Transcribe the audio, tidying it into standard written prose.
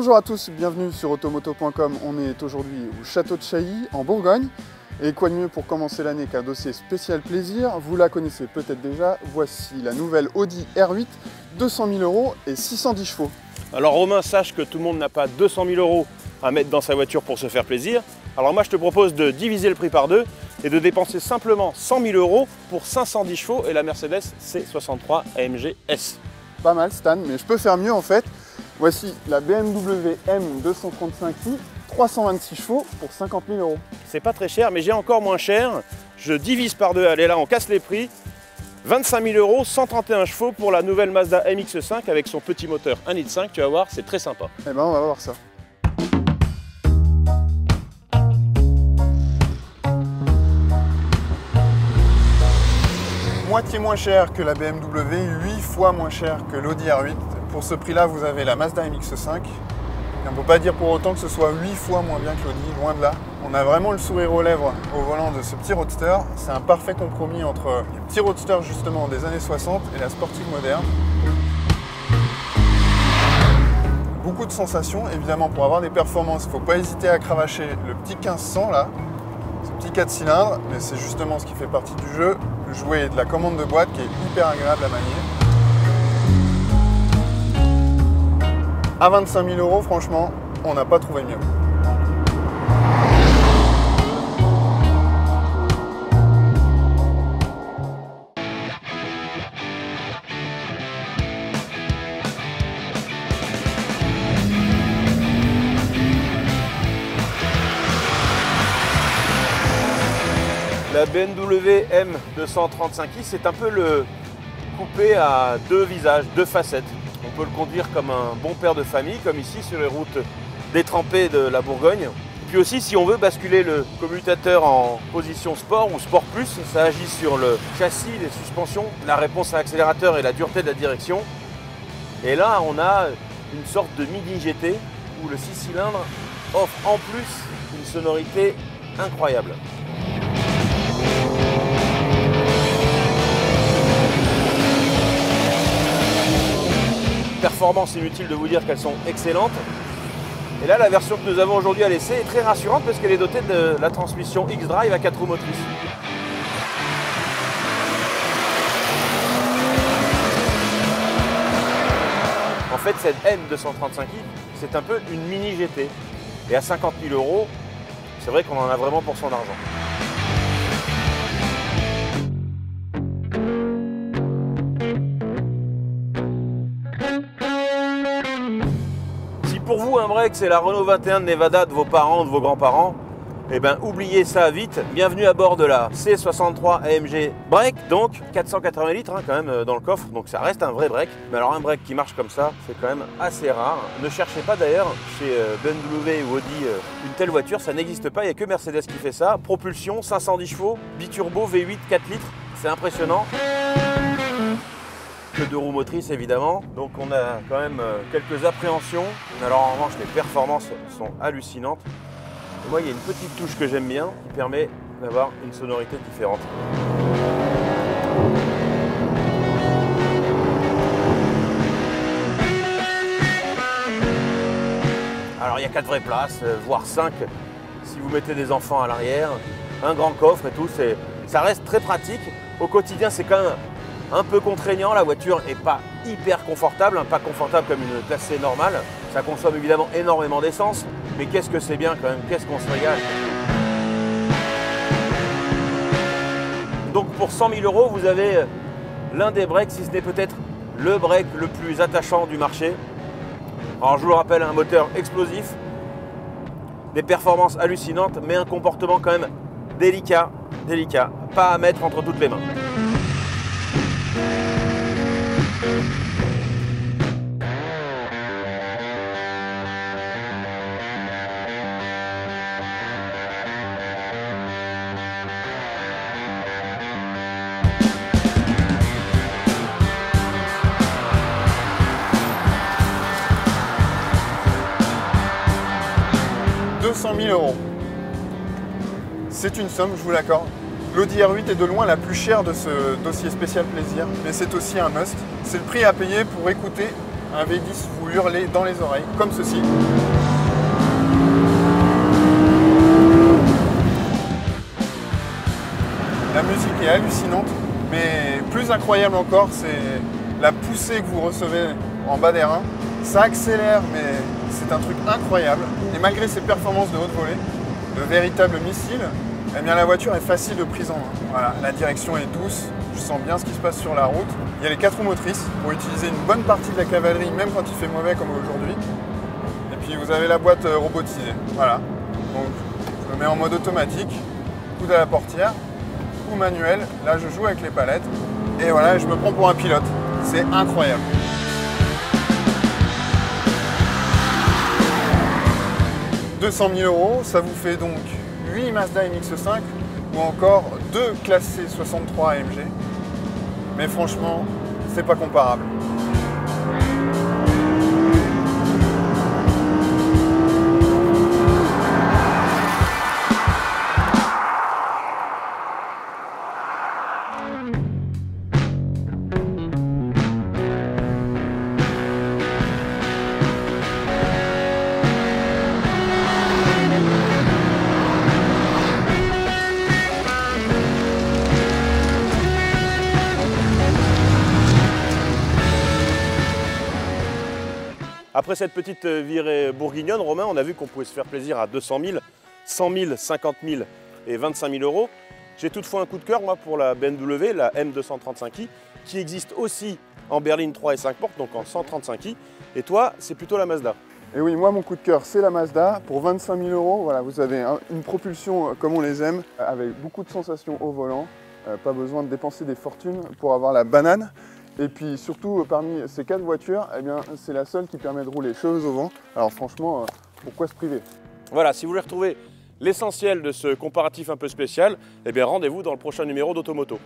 Bonjour à tous, bienvenue sur automoto.com. On est aujourd'hui au Château de Chailly, en Bourgogne. Et quoi de mieux pour commencer l'année qu'un dossier spécial plaisir? Vous la connaissez peut-être déjà, voici la nouvelle Audi R8, 200 000 € et 610 chevaux. Alors Romain, sache que tout le monde n'a pas 200 000 € à mettre dans sa voiture pour se faire plaisir. Alors moi je te propose de diviser le prix par deux et de dépenser simplement 100 000 € pour 510 chevaux et la Mercedes C63 AMG S. Pas mal Stan, mais je peux faire mieux en fait. Voici la BMW M235i, 326 chevaux pour 50 000 €. C'est pas très cher, mais j'ai encore moins cher. Je divise par deux, allez là on casse les prix. 25 000 €, 131 chevaux pour la nouvelle Mazda MX-5 avec son petit moteur 1,5 litre, tu vas voir, c'est très sympa. Eh ben on va voir ça. Moitié moins cher que la BMW, 8 fois moins cher que l'Audi R8. Pour ce prix-là, vous avez la Mazda MX-5. On ne peut pas dire pour autant que ce soit 8 fois moins bien que l'Audi, loin de là. On a vraiment le sourire aux lèvres au volant de ce petit roadster. C'est un parfait compromis entre les petits roadsters justement des années 60 et la sportive moderne. Beaucoup de sensations, évidemment pour avoir des performances, il ne faut pas hésiter à cravacher le petit 1500 là, ce petit 4 cylindres, mais c'est justement ce qui fait partie du jeu, jouer de la commande de boîte qui est hyper agréable à manier. À 25 000 €, franchement, on n'a pas trouvé mieux. La BMW M235i, c'est un peu le coupé à deux visages, deux facettes. On peut le conduire comme un bon père de famille, comme ici sur les routes détrempées de la Bourgogne. Puis aussi, si on veut basculer le commutateur en position sport ou sport plus, ça agit sur le châssis, les suspensions, la réponse à l'accélérateur et la dureté de la direction. Et là, on a une sorte de mini GT où le 6 cylindres offre en plus une sonorité incroyable. Performance, inutile de vous dire qu'elles sont excellentes. Et là, la version que nous avons aujourd'hui à l'essai est très rassurante parce qu'elle est dotée de la transmission X-Drive à 4 roues motrices. En fait, cette M235i, c'est un peu une mini GT. Et à 50 000 €, c'est vrai qu'on en a vraiment pour son argent. Pour vous, un break, c'est la Renault 21 de Nevada de vos parents, de vos grands-parents. Eh bien, oubliez ça vite. Bienvenue à bord de la C63 AMG Break, donc 480 litres quand même dans le coffre, donc ça reste un vrai break. Mais alors un break qui marche comme ça, c'est quand même assez rare. Ne cherchez pas d'ailleurs chez BMW ou Audi une telle voiture, ça n'existe pas, il n'y a que Mercedes qui fait ça. Propulsion, 510 chevaux, biturbo, V8, 4 litres, c'est impressionnant. Que 2 roues motrices évidemment, donc on a quand même quelques appréhensions. Alors en revanche les performances sont hallucinantes. Et moi il y a une petite touche que j'aime bien qui permet d'avoir une sonorité différente. Alors il y a 4 vraies places, voire 5 si vous mettez des enfants à l'arrière, un grand coffre et tout, ça reste très pratique. Au quotidien c'est quand même un peu contraignant, la voiture n'est pas hyper confortable, pas confortable comme une classe C normale. Ça consomme évidemment énormément d'essence, mais qu'est-ce que c'est bien quand même, qu'est-ce qu'on se régale. Donc pour 100 000 €, vous avez l'un des breaks, si ce n'est peut-être le break le plus attachant du marché. Alors je vous le rappelle, un moteur explosif, des performances hallucinantes, mais un comportement quand même délicat, pas à mettre entre toutes les mains. « 200 000 €. C'est une somme, je vous l'accorde. L'Audi R8 est de loin la plus chère de ce dossier spécial plaisir, mais c'est aussi un must. C'est le prix à payer pour écouter un V10 vous hurler dans les oreilles, comme ceci. La musique est hallucinante, mais plus incroyable encore, c'est la poussée que vous recevez en bas des reins. Ça accélère, mais c'est un truc incroyable. Et malgré ses performances de haute volée, de véritables missiles, eh bien, la voiture est facile de prise en main. Voilà, la direction est douce, je sens bien ce qui se passe sur la route. Il y a les 4 roues motrices pour utiliser une bonne partie de la cavalerie, même quand il fait mauvais comme aujourd'hui. Et puis vous avez la boîte robotisée. Voilà, donc je le mets en mode automatique, coude à la portière, ou manuel. Là, je joue avec les palettes. Et voilà, je me prends pour un pilote. C'est incroyable. « 200 000 €, ça vous fait donc 8 Mazda MX-5 ou encore 2 classés 63 AMG. Mais franchement, c'est pas comparable. Après cette petite virée bourguignonne, Romain, on a vu qu'on pouvait se faire plaisir à 200 000, 100 000, 50 000 et 25 000 €. J'ai toutefois un coup de cœur, moi, pour la BMW, la M235i, qui existe aussi en berline 3 et 5 portes, donc en 135i. Et toi, c'est plutôt la Mazda. Et oui, moi, mon coup de cœur, c'est la Mazda. Pour 25 000 €, voilà, vous avez une propulsion comme on les aime, avec beaucoup de sensations au volant. Pas besoin de dépenser des fortunes pour avoir la banane. Et puis surtout, parmi ces 4 voitures, eh bien, c'est la seule qui permet de rouler cheveux au vent. Alors franchement, pourquoi se priver? Voilà, si vous voulez retrouver l'essentiel de ce comparatif un peu spécial, eh bien rendez-vous dans le prochain numéro d'Automoto.